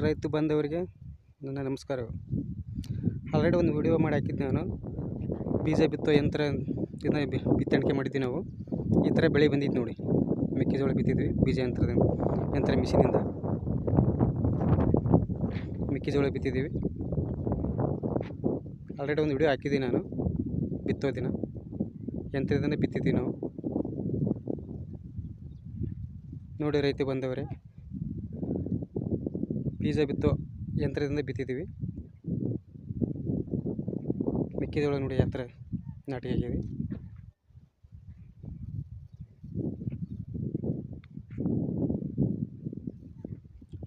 ರೈತ ಬಂದವರಿಗೆ ನನ್ನ ನಮಸ್ಕಾರಗಳು. ಆಲ್ರೆಡಿ ಒಂದು ವಿಡಿಯೋ ಮಾಡಿ ಹಾಕಿದ್ದೆ ನಾನು. ಬೀಜ ಬಿತ್ತೋ ಯಂತ್ರ ಬಿತ್ತಣಿಕೆ ಮಾಡಿದ್ವಿ ನಾವು. ಈ ಥರ ಬೆಳೆ ಬಂದಿತ್ತು ನೋಡಿ. ಮೆಕ್ಕೆಜೋಳ ಬಿತ್ತಿದ್ವಿ ಬೀಜ ಯಂತ್ರ ಮಿಷಿನಿಂದ ಮೆಕ್ಕೆಜೋಳ ಬಿತ್ತಿದ್ದೀವಿ. ಆಲ್ರೆಡಿ ಒಂದು ವಿಡಿಯೋ ಹಾಕಿದ್ದೀನಿ ನಾನು. ಬಿತ್ತೋ ದಿನ ಯಂತ್ರದಿಂದ ಬಿತ್ತಿದ್ದೀವಿ ನಾವು ನೋಡಿ. ರೈತ ಬಂದವರೇ, ಬೀಜ ಬಿತ್ತೋ ಯಂತ್ರದಿಂದ ಬಿತ್ತಿದ್ದೀವಿ ಮೆಕ್ಕೆಜೋಳ ನೋಡಿ. ಯಂತ್ರ ನಾಟಿ ಆಗಿದೆ.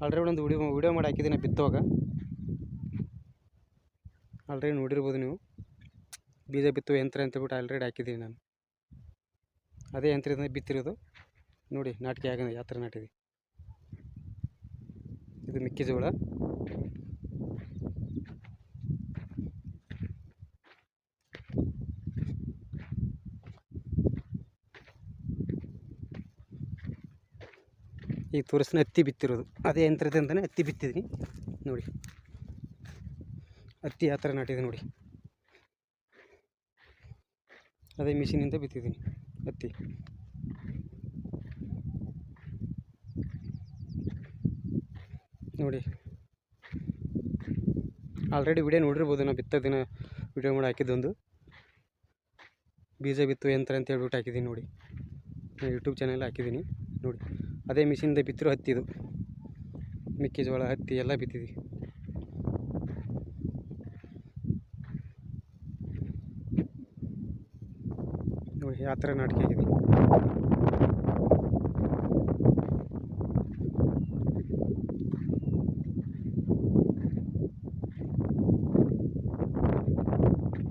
ಆಲ್ರೆಡಿ ಒಂದು ವಿಡಿಯೋ ಮಾಡಿ ಹಾಕಿದ್ದೀನಿ ಬಿತ್ತುವಾಗ. ಆಲ್ರೆಡಿ ನೋಡಿರ್ಬೋದು ನೀವು. ಬೀಜ ಬಿತ್ತುವ ಯಂತ್ರ ಅಂತೇಳ್ಬಿಟ್ಟು ಆಲ್ರೆಡಿ ಹಾಕಿದ್ದೀನಿ ನಾನು. ಅದೇ ಯಂತ್ರದಿಂದ ಬಿತ್ತಿರೋದು ನೋಡಿ. ನಾಟಿಕೆ ಆಗಿದೆ, ಯಾವ ಥರ ನಾಟಿದೆ. ಇದು ಮೆಕ್ಕೆಜೋಳ. ಈಗ ತೋರಿಸ್ತಾನೆ ಹತ್ತಿ ಬಿತ್ತಿರೋದು. ಅದೇ ಯಂತ್ರದಿಂದನೇ ಹತ್ತಿ ಬಿತ್ತಿದ್ದೀನಿ ನೋಡಿ. ಹತ್ತಿ ಯಾವ ಥರ ನಾಟಿದೆ ನೋಡಿ. ಅದೇ ಮಿಷಿನಿಂದ ಬಿತ್ತಿದ್ದೀನಿ ಹತ್ತಿ. ನೋಡಿ, ಆಲ್ರೆಡಿ ವಿಡಿಯೋ ನೋಡಿರ್ಬೋದು. ನಾವು ಬಿತ್ತೋ ದಿನ ವಿಡಿಯೋ ಮಾಡಿ ಹಾಕಿದ್ದೊಂದು ಬೀಜ ಬಿತ್ತುವ ಯಂತ್ರ ಅಂತ ಹೇಳ್ಬಿಟ್ಟು ಹಾಕಿದ್ದೀನಿ ನೋಡಿ. ನಾನು ಯೂಟ್ಯೂಬ್ ಚಾನಲ್ ಹಾಕಿದ್ದೀನಿ ನೋಡಿ. ಅದೇ ಮಿಷಿನಿಂದ ಬಿತ್ತಿರೋ ಹತ್ತಿದು ಮೆಕ್ಕೆಜೋಳ ಹತ್ತಿ ಎಲ್ಲ ಬಿತ್ತಿದ್ವಿ ನೋಡಿ. ಯಾವ ಥರ ನಾಟಿಕೆ ಆಗಿದೆ.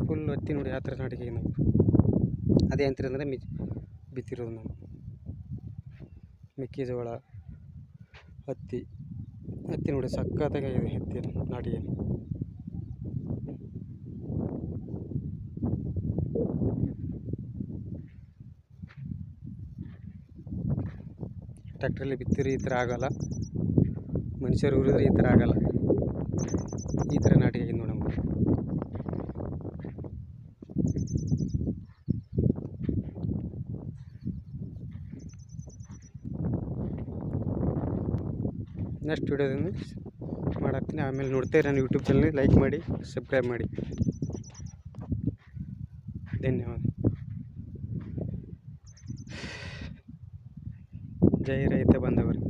ಫುಲ್ ಹತ್ತಿ ನೋಡಿ, ಯಾವ ಥರ ನಾಟಿಕೆ ಆಗಿದೆ. ನಾವು ಅದೇ ಯಂತ್ರದಿಂದ ಬಿತ್ತಿರೋದು ನಾವು. ಮೆಕ್ಕೆಜೋಳ ಹತ್ತಿ ನೋಡಿ, ಸಖತ್ತಾಗಿದೆ ಹತ್ತಿ ನಾಟಿಗೆ. ಟ್ರ್ಯಾಕ್ಟ್ರಲ್ಲಿ ಬಿತ್ತಿದ್ರೆ ಈ ಥರ ಆಗೋಲ್ಲ. ಮನುಷ್ಯರು ಉರಿದ್ರೆ ಈ ಥರ ಆಗೋಲ್ಲ. ಈ ಥರ ನಾಟಿಗೆ ಆಗಿದೆ ನೋಡಿ ನಮ್ಗೆ. ನೆಕ್ಸ್ಟ್ ವಿಡಿಯೋದಿಂದ ಮಾಡಾಕ್ತೀನಿ. ಆಮೇಲೆ ನೋಡ್ತೇವೆ ನಾನು ಯೂಟ್ಯೂಬ್ ಚಾನಲ್ ಲೈಕ್ ಮಾಡಿ, ಸಬ್ಸ್ಕ್ರೈಬ್ ಮಾಡಿ. ಧನ್ಯವಾದ. ಜೈ ರೈತ ಬಂದವರು.